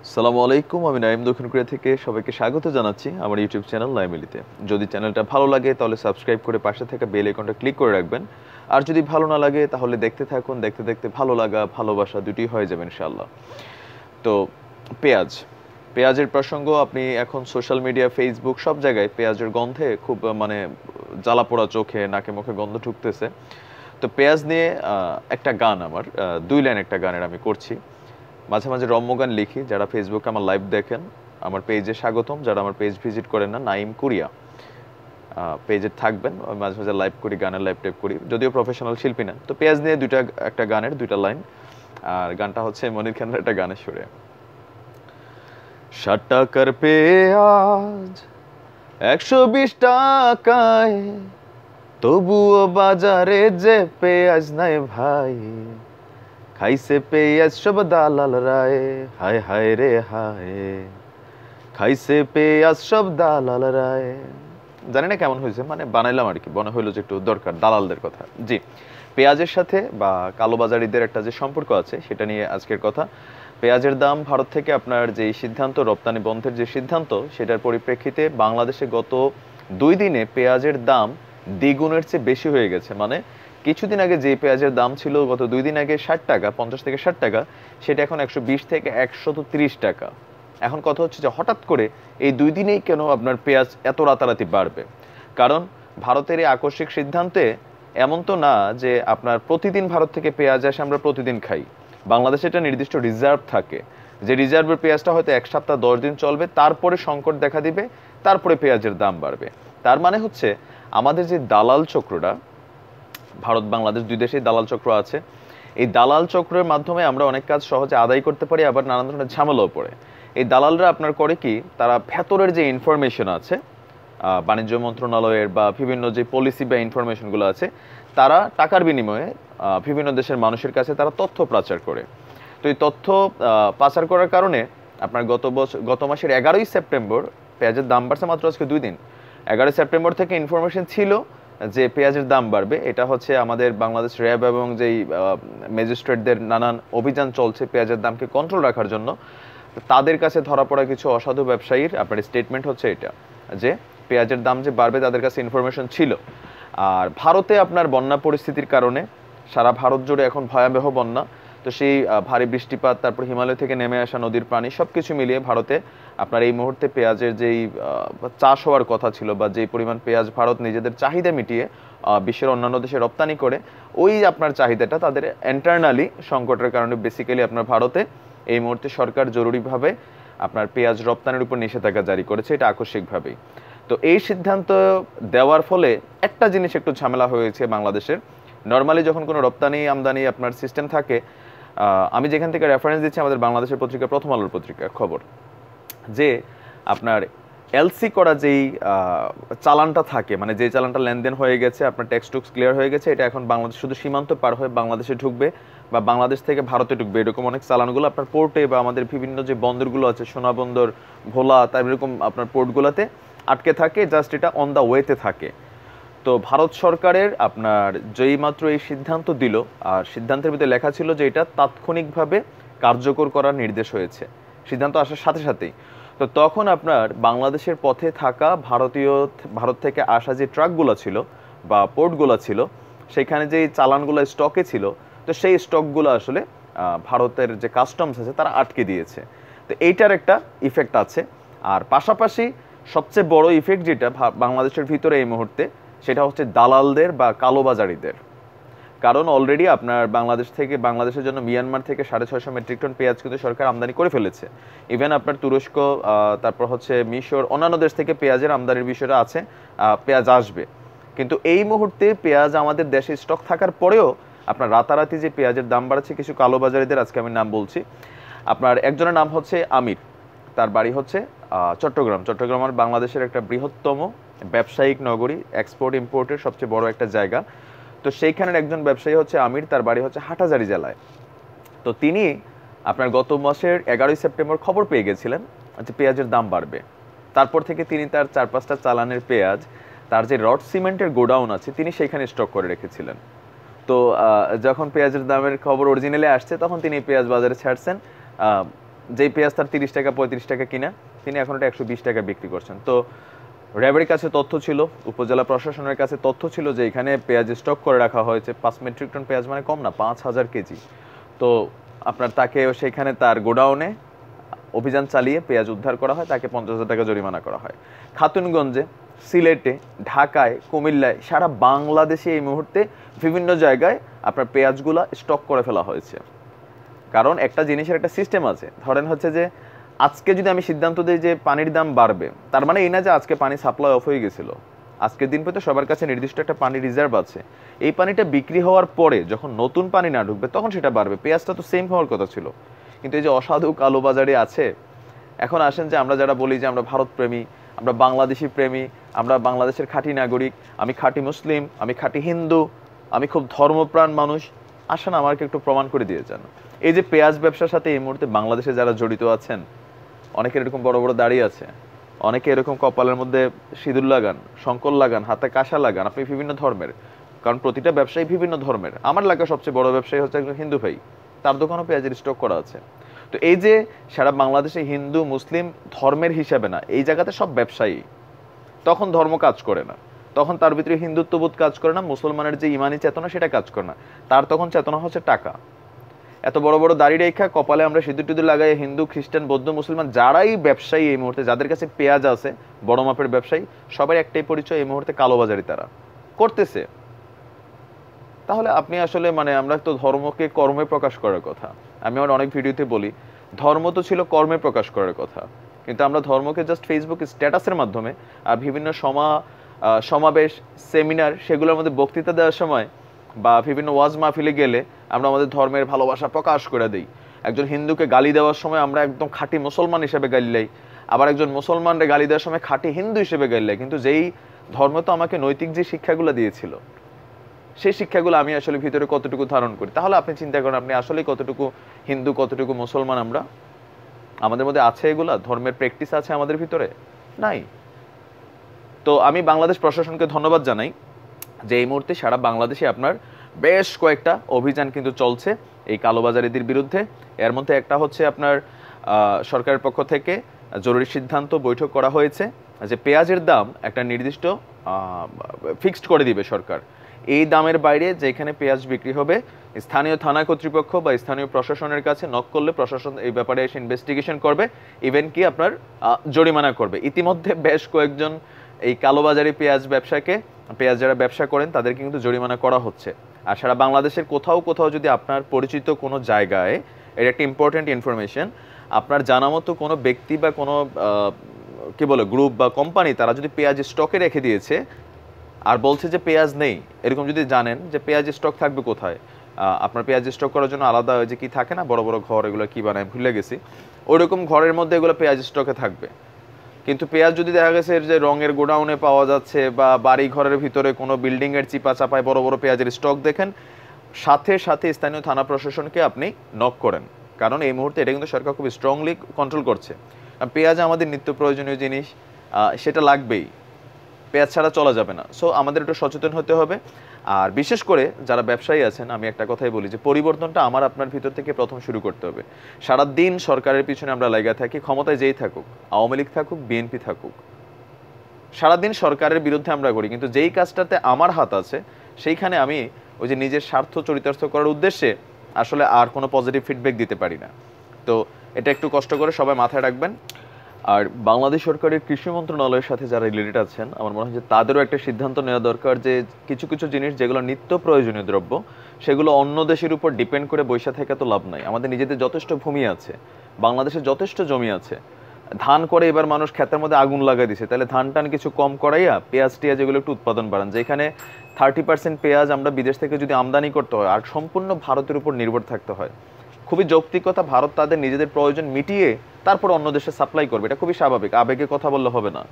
সালামু আলাইকুম, আমি নাইম দক্ষিণ কোরিয়া থেকে সবাইকে স্বাগত জানাচ্ছি আমার ইউটিউব চ্যানেল নাইমিলিতে। যদি চ্যানেলটা ভালো লাগে তাহলে সাবস্ক্রাইব করে পাশে থাকা বেল আইকনটা ক্লিক করে রাখবেন। আর যদি ভালো না লাগে তাহলে দেখতে থাকুন, দেখতে দেখতে ভালো লাগা ভালোবাসা দুটোই হয়ে যাবে ইনশাআল্লাহ। তো পেঁয়াজ, পেঁয়াজের প্রসঙ্গ আপনি এখন সোশ্যাল মিডিয়া, ফেসবুক সব জায়গায় পেঁয়াজের গন্ধে খুব জ্বালা পোড়া চোখে নাকে মুখে গন্ধ ঢুকতেছে। তো পেঁয়াজ নিয়ে একটা গান আমার 2 লাইন একটা গানের আমি করছি। মাঝে মাঝে রম্য গান লিখি। যারা ফেসবুকে আমার লাইভ দেখেন আমার পেজে স্বাগতম, যারা আমার পেজ ভিজিট করেন না নাইম কোরিয়া পেজে থাকবেন। আমি মাঝে মাঝে লাইভ করি, গানের লাইভ টাইপ করি, যদিও প্রফেশনাল শিল্পী না। তো পেঁয়াজ নিয়ে একটা গানের 2টা লাইন। আর গানটা হচ্ছে মনির খানের একটা গানের সুরে। 60 টাকার পেঁয়াজ 120 টাকায়, তবুও বাজারে যে পেঁয়াজ নাই ভাই। খাইছে পেঁয়াজ সব দালাল রায়, হায় হায় রে হায়। খাইছে পেঁয়াজ সব দালাল রায়। জানি না কেমন হয়েছে, বানাইলাম আর কি, মনে হইলো যে একটু দরকার দালালদের কথা। জি, পেঁয়াজের সাথে বা কালোবাজারিদের একটা যে সম্পর্ক আছে সেটা নিয়ে আজকের কথা। পেঁয়াজের দাম ভারত থেকে আপনার যে সিদ্ধান্ত, রপ্তানি বন্ধের যে সিদ্ধান্ত, সেটার পরিপ্রেক্ষিতে বাংলাদেশে গত 2 দিনে পেঁয়াজের দাম দ্বিগুণের চেয়ে বেশি হয়ে গেছে। কিছুদিন আগে যে পেঁয়াজের দাম ছিল গত 2 দিন আগে 60 টাকা, 50 থেকে 60 টাকা, সেটা এখন 120 থেকে 130 টাকা। এখন কথা হচ্ছে যে হঠাৎ করে এই 2 দিনেই কেন আপনার পেঁয়াজ এত রাতারাতি বাড়বে? কারণ ভারতের এই আকস্মিক সিদ্ধান্তে এমন তো না যে আপনার প্রতিদিন ভারত থেকে পেঁয়াজ আসে আমরা প্রতিদিন খাই। বাংলাদেশে একটা নির্দিষ্ট রিজার্ভ থাকে, যে রিজার্ভের পেঁয়াজটা হয়তো 1 সপ্তাহ 10 দিন চলবে, তারপরে সংকট দেখা দিবে, তারপরে পেঁয়াজের দাম বাড়বে। তার মানে হচ্ছে আমাদের যে দালাল চক্রটা, ভারত বাংলাদেশ 2 দেশেই দালাল চক্র আছে, এই দালাল চক্রের মাধ্যমে আমরা অনেক কাজ সহজে আদায় করতে পারি, আবার নানান ধরনের ঝামেলাও পড়ে। এই দালালরা আপনার করে কি, তারা ভেতরের যে ইনফরমেশন আছে বাণিজ্য মন্ত্রণালয়ের বা বিভিন্ন যে পলিসি বা ইনফরমেশনগুলো আছে, তারা টাকার বিনিময়ে বিভিন্ন দেশের মানুষের কাছে তারা তথ্য পাচার করে। তো এই তথ্য পাচার করার কারণে আপনার গত মাসের 11ই সেপ্টেম্বর পেঁয়াজের দাম বাড়ছে মাত্র আজকে 2 দিন। 11 সেপ্টেম্বর থেকে ইনফরমেশন ছিল যে পেঁয়াজের দাম বাড়বে। এটা হচ্ছে আমাদের বাংলাদেশ র্যাব এবং যেই ম্যাজিস্ট্রেটদের নানান অভিযান চলছে পেঁয়াজের দামকে কন্ট্রোল রাখার জন্য। তাদের কাছে ধরা পড়া কিছু অসাধু ব্যবসায়ীর আপনার স্টেটমেন্ট হচ্ছে এটা, যে পেঁয়াজের দাম যে বাড়বে তাদের কাছে ইনফরমেশন ছিল। আর ভারতে আপনার বন্যা পরিস্থিতির কারণে সারা ভারত জুড়ে এখন ভয়াবহ বন্যা। তো সেই ভারী বৃষ্টিপাত, তারপর হিমালয় থেকে নেমে আসা নদীর পানি, সব কিছু মিলিয়ে ভারতে আপনার এই মুহূর্তে পেঁয়াজের যেই চাষ হওয়ার কথা ছিল বা যেই পরিমাণ পেঁয়াজ ভারত নিজেদের চাহিদা মিটিয়ে বিশ্বের অন্যান্য দেশে রপ্তানি করে, ওই আপনার চাহিদাটা তাদের ইন্টারনালি সংকটের কারণে বেসিক্যালি আপনার ভারতে এই মুহূর্তে সরকার জরুরিভাবে আপনার পেঁয়াজ রপ্তানির উপর নিষেধাজ্ঞা জারি করেছে, এটা আকস্মিকভাবেই। তো এই সিদ্ধান্ত দেওয়ার ফলে একটা জিনিস একটু ঝামেলা হয়েছে বাংলাদেশের। নর্মালি যখন কোনো রপ্তানি আমদানি আপনার সিস্টেম থাকে, আমি যেখান থেকে রেফারেন্স দিচ্ছি আমাদের বাংলাদেশের পত্রিকা প্রথম আলোর পত্রিকার খবর, যে আপনার এলসি করা যেই চালানটা থাকে, যে চালানটা লেনদেন হয়ে গেছে, আপনার ট্যাক্স টুক্স ক্লিয়ার হয়ে গেছে, এটা এখন বাংলাদেশ শুধু সীমান্ত পার হয়ে বাংলাদেশে ঢুকবে বা বাংলাদেশ থেকে ভারতে ঢুকবে, এরকম অনেক চালানগুলো আপনার পোর্টে বা আমাদের বিভিন্ন যে বন্দরগুলো আছে, সোনা বন্দর, ভোলা, তার এরকম আপনার পোর্টগুলোতে আটকে থাকে, জাস্ট এটা অন দ্য ওয়েতে থাকে। তো ভারত সরকারের আপনার যেই মাত্র এই সিদ্ধান্ত দিল, আর সিদ্ধান্তের ভিতরে লেখা ছিল যে এটা তাৎক্ষণিকভাবে কার্যকর করার নির্দেশ হয়েছে, সিদ্ধান্ত আসার সাথে সাথেই। তো তখন আপনার বাংলাদেশের পথে থাকা ভারত থেকে আসা যে ট্রাকগুলো ছিল বা পোর্টগুলো ছিল, সেখানে যেই চালানগুলো স্টকে ছিল, তো সেই স্টকগুলো আসলে ভারতের যে কাস্টমস আছে তারা আটকে দিয়েছে। তো এইটার একটা ইফেক্ট আছে। আর পাশাপাশি সবচেয়ে বড় ইফেক্ট যেটা বাংলাদেশের ভিতরে এই মুহূর্তে, সেটা হচ্ছে দালালদের বা কালোবাজারিদের। কারণ অলরেডি আপনার বাংলাদেশের জন্য মিয়ানমার থেকে 650 মেট্রিক টন পেঁয়াজ কিন্তু সরকার আমদানি করে ফেলেছে। ইভেন আপনার তুরস্ক, তারপর হচ্ছে মিশর, অন্যান্য দেশ থেকে পেঁয়াজের আমদানির বিষয়টা আছে, পেঁয়াজ আসবে। কিন্তু এই মুহূর্তে পেঁয়াজ আমাদের দেশে স্টক থাকার পরেও আপনার রাতারাতি যে পেঁয়াজের দাম বাড়াচ্ছে কিছু কালোবাজারিদের, আজকে আমি নাম বলছি। আপনার একজনের নাম হচ্ছে আমির, তার বাড়ি হচ্ছে চট্টগ্রাম আর বাংলাদেশের একটা বৃহত্তম ব্যবসায়িক নগরী, এক্সপোর্ট ইম্পোর্টের সবচেয়ে বড় একটা জায়গা। তো সেইখানের একজন ব্যবসায়ী হচ্ছে আমির, তার বাড়ি হচ্ছে হাটাজারি জেলায়। তো তিনি আপনার গত মাসের 11ই সেপ্টেম্বর খবর পেয়ে গেছিলেন যে পেঁয়াজের দাম বাড়বে। তারপর থেকে তিনি তার 4-5টা চালানের পেঁয়াজ, তার যে রড সিমেন্টের গোডাউন আছে, তিনি সেইখানে স্টক করে রেখেছিলেন। তো যখন পেঁয়াজের দামের খবর অরিজিনালি আসছে, তখন তিনি পেঁয়াজ বাজারে ছাড়ছেন যেই পেঁয়াজ তার 30 টাকা 35 টাকা কিনা, তিনি এখন এটা 120 টাকা বিক্রি করছেন। তো র্যাবের কাছে তথ্য ছিল, উপজেলা প্রশাসনের কাছে তথ্য ছিল যে এখানে পেঁয়াজ স্টক করে রাখা হয়েছে 5 মেট্রিক টন পেঁয়াজ, মানে কম না, 5000 কেজি। তো আপনার তাকে সেখানে তার গোডাউনে অভিযান চালিয়ে পেঁয়াজ উদ্ধার করা হয়, তাকে 50,000 টাকা জরিমানা করা হয়। খাতুনগঞ্জে, সিলেটে, ঢাকায়, কুমিল্লায়, সারা বাংলাদেশে এই মুহূর্তে বিভিন্ন জায়গায় আপনার পেঁয়াজগুলা স্টক করে ফেলা হয়েছে। কারণ একটা জিনিসের একটা সিস্টেম আছে। ধরেন হচ্ছে যে আজকে যদি আমি সিদ্ধান্ত দিই যে পানির দাম বাড়বে, তার মানে এই না যে আজকে পানি সাপ্লাই অফ হয়ে গেছিল। আজকের দিন পর্যন্ত সবার কাছে নির্দিষ্ট একটা পানি রিজার্ভ আছে। এই পানিটা বিক্রি হওয়ার পরে যখন নতুন পানি না ঢুকবে তখন সেটা বাড়বে। পেঁয়াজটা তো সেম হওয়ার কথা ছিল, কিন্তু এই যে অসাধু কালোবাজারি আছে। এখন আসেন যে আমরা যারা বলি যে আমরা ভারত প্রেমী, আমরা বাংলাদেশি প্রেমী, আমরা বাংলাদেশের খাঁটি নাগরিক, আমি খাঁটি মুসলিম, আমি খাঁটি হিন্দু, আমি খুব ধর্মপ্রাণ মানুষ, আসেন আমাকে একটু প্রমাণ করে দিয়ে যান। এই যে পেঁয়াজ ব্যবসার সাথে এই মুহূর্তে বাংলাদেশে যারা জড়িত আছেন, অনেকের এরকম বড় বড় দাড়ি আছে, অনেকে এরকম কপালের মধ্যে সিঁদুর লাগান, শঙ্কর লাগান, হাতে কাঁসা লাগান, আপনি বিভিন্ন ধর্মের, কারণ প্রতিটা ব্যবসায়ী বিভিন্ন ধর্মের। আমার এলাকার সবচেয়ে বড় ব্যবসায়ী হচ্ছে একজন হিন্দু ভাই, তার দোকানও পেঁয়াজের স্টক করা আছে। তো এই যে সারা বাংলাদেশে হিন্দু মুসলিম ধর্মের হিসাবে না, এই জায়গাতে সব ব্যবসায়ী, তখন ধর্ম কাজ করে না, তখন তার ভিতরে হিন্দুত্ববোধ কাজ করে না, মুসলমানের যে ইমানি চেতনা সেটা কাজ করে না, তার তখন চেতনা হচ্ছে টাকা। এত বড় বড় দাড়ি রেখা, কপালে আমরা সিঁদুর টিঁদুর লাগাই, হিন্দু খ্রিস্টান বৌদ্ধ মুসলমান যারাই ব্যবসায়ী এই মুহূর্তে, যাদের কাছে পেঁয়াজ আছে, বড় মাপের ব্যবসায়ী, সবার একটাই পরিচয় এই মুহূর্তে কালোবাজারি তারা করতেছে। তাহলে আপনি আসলে মানে আমরা তো ধর্মকে কর্মে প্রকাশ করার কথা, আমি আমার অনেক ভিডিওতে বলি ধর্ম তো ছিল কর্মে প্রকাশ করার কথা, কিন্তু আমরা ধর্মকে জাস্ট ফেসবুক স্ট্যাটাসের মাধ্যমে আর বিভিন্ন সমাবেশ সেমিনার সেগুলোর মধ্যে বক্তৃতা দেওয়ার সময় বা বিভিন্ন ওয়াজ মাহফিলে গেলে আমরা আমাদের ধর্মের ভালোবাসা প্রকাশ করে দিই। একজন হিন্দুকে গালি দেওয়ার সময় আমরা একদম খাঁটি মুসলমান হিসেবে গালি দেই, আবার একজন মুসলমানরে গালি দেওয়ার সময় খাঁটি হিন্দু হিসেবে গালি দেয়। কিন্তু যেই ধর্ম তো আমাকে নৈতিক যে শিক্ষাগুলো দিয়েছিল, সেই শিক্ষাগুলো আমি আসলে ভিতরে কতটুকু ধারণ করি, তাহলে আপনি চিন্তা করেন আপনি আসলে কতটুকু হিন্দু, কতটুকু মুসলমান। আমরা আমাদের মধ্যে আছে এগুলা, ধর্মের প্র্যাকটিস আছে আমাদের ভিতরে নাই। তো আমি বাংলাদেশ প্রশাসনকে ধন্যবাদ জানাই যে এই মুহূর্তে সারা বাংলাদেশে আপনার বেশ কয়েকটা অভিযান কিন্তু চলছে এই কালোবাজারিদের বিরুদ্ধে। এর মধ্যে একটা হচ্ছে আপনার সরকারের পক্ষ থেকে জরুরি সিদ্ধান্ত বৈঠক করা হয়েছে যে পেঁয়াজের দাম একটা নির্দিষ্ট ফিক্সড করে দিবে সরকার। এই দামের বাইরে যেখানে পেঁয়াজ বিক্রি হবে, স্থানীয় থানা কর্তৃপক্ষ বা স্থানীয় প্রশাসনের কাছে নক করলে প্রশাসন এই ব্যাপারে এসে ইনভেস্টিগেশন করবে, ইভেন কি আপনার জরিমানা করবে। ইতিমধ্যে বেশ কয়েকজন এই কালোবাজারি পেঁয়াজ ব্যবসাকে, পেঁয়াজ যারা ব্যবসা করেন তাদেরকে কিন্তু জরিমানা করা হচ্ছে। আর সারা বাংলাদেশের কোথাও কোথাও যদি আপনার পরিচিত কোনো জায়গায়, এর একটা ইম্পর্টেন্ট ইনফরমেশন, আপনার জানা মতো কোনো ব্যক্তি বা কোনো কি বলে গ্রুপ বা কোম্পানি তারা যদি পেঁয়াজ স্টকে রেখে দিয়েছে আর বলছে যে পেঁয়াজ নেই, এরকম যদি জানেন যে পেঁয়াজ স্টক থাকবে কোথায়, আপনার পেঁয়াজ স্টক করার জন্য আলাদা যে কি থাকে না বড় বড় ঘর, এগুলো কি বানায় ভুলে গেছি, ওইরকম ঘরের মধ্যে এগুলো পেঁয়াজ স্টকে থাকবে। কিন্তু পেঁয়াজ যদি দেখা গেছে যে রঙের গোডাউনে পাওয়া যাচ্ছে বা বাড়ি ঘরের ভিতরে কোনো বিল্ডিং এর চিপা চাপায় বড় বড় পেঁয়াজের স্টক দেখেন, সাথে সাথে স্থানীয় থানা প্রশাসনকে আপনি নক করেন, কারণ এই মুহূর্তে এটা কিন্তু সরকার খুব স্ট্রংলি কন্ট্রোল করছে। পেঁয়াজ আমাদের নিত্য প্রয়োজনীয় জিনিস, সেটা লাগবেই, পেঁয়াজ ছাড়া চলা যাবে না। সো আমাদের একটু সচেতন হতে হবে। আর বিশেষ করে যারা ব্যবসায়ী আছেন, আমি একটা কথাই বলি যে পরিবর্তনটা আমার আপনার ভিতর থেকে প্রথম শুরু করতে হবে। সারাদিন সরকারের পিছনে আমরা লাগা থাকি, ক্ষমতায় যেই থাকুক, আওয়ামী লীগ থাকুক, বিএনপি থাকুক, সারাদিন সরকারের বিরুদ্ধে আমরা করি, কিন্তু যেই কাজটাতে আমার হাত আছে সেইখানে আমি ওই যে নিজের স্বার্থ চরিতার্থ করার উদ্দেশ্যে আসলে আর কোনো পজিটিভ ফিডব্যাক দিতে পারি না। তো এটা একটু কষ্ট করে সবাই মাথায় রাখবেন। আর বাংলাদেশ সরকারের কৃষি মন্ত্রণালয়ের সাথে যারা রিলেটেড আছেন, আমার মনে হয় যে তাদেরও একটা সিদ্ধান্ত নেওয়া দরকার যে কিছু কিছু জিনিস যেগুলো নিত্য প্রয়োজনীয় দ্রব্য, সেগুলো অন্য দেশের উপর ডিপেন্ড করে বৈশা থেকে তো লাভ নাই। আমাদের নিজেদের যথেষ্ট ভূমি আছে, বাংলাদেশে যথেষ্ট জমি আছে, ধান করে এবার মানুষ ক্ষেতের মধ্যে আগুন লাগাই দিছে, তাহলে ধান টান কিছু কম করাইয়া পেঁয়াজ টিয়াজ এগুলো একটু উৎপাদন বাড়ান। যেখানে 30% পেঁয়াজ আমরা বিদেশ থেকে যদি আমদানি করতে হয় আর সম্পূর্ণ ভারতের উপর নির্ভর থাকতে হয়, খুবই যৌক্তিক কথা। ভারত তাদের নিজেদের প্রয়োজন মিটিয়ে তারপর অন্য দেশে সাপ্লাই করবে, এটা খুবই স্বাভাবিক, আবেগে কথা বললে হবে না।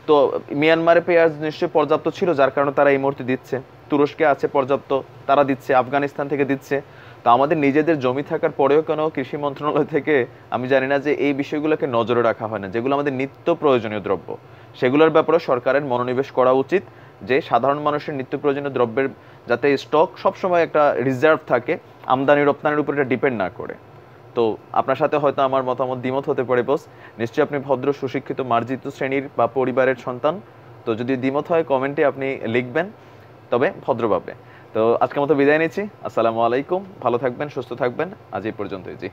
তো মিয়ানমারে পেঁয়াজ নিশ্চয়ই পর্যাপ্ত ছিল, যার কারণে তারা এই মুহূর্তে দিচ্ছে, তুরস্কে আছে পর্যাপ্ত, তারা দিচ্ছে, আফগানিস্তান থেকে দিচ্ছে। তো আমাদের নিজেদের জমি থাকার পরেও কেন কৃষি মন্ত্রণালয় থেকে আমি জানি না যে এই বিষয়গুলোকে নজরে রাখা হয় না, যেগুলো আমাদের নিত্য প্রয়োজনীয় দ্রব্য, সেগুলোর ব্যাপারে সরকারের মনোনিবেশ করা উচিত, যে সাধারণ মানুষের নিত্য প্রয়োজনীয় দ্রব্যের যাতে স্টক সবসময় একটা রিজার্ভ থাকে, আমদানি রপ্তানির উপর এটা ডিপেন্ড না করে। তো আপনার সাথে হয়তো আমার মতামত দ্বিমত হতে পারে বস, নিশ্চয়ই আপনি ভদ্র সুশিক্ষিত মার্জিত শ্রেণীর বা পরিবারের সন্তান, তো যদি দ্বিমত হয় কমেন্টে আপনি লিখবেন, তবে ভদ্রভাবে। তো আজকের মতো বিদায় নিচ্ছি, আসসালামু আলাইকুম, ভালো থাকবেন, সুস্থ থাকবেন, আজ এই পর্যন্তই। জি।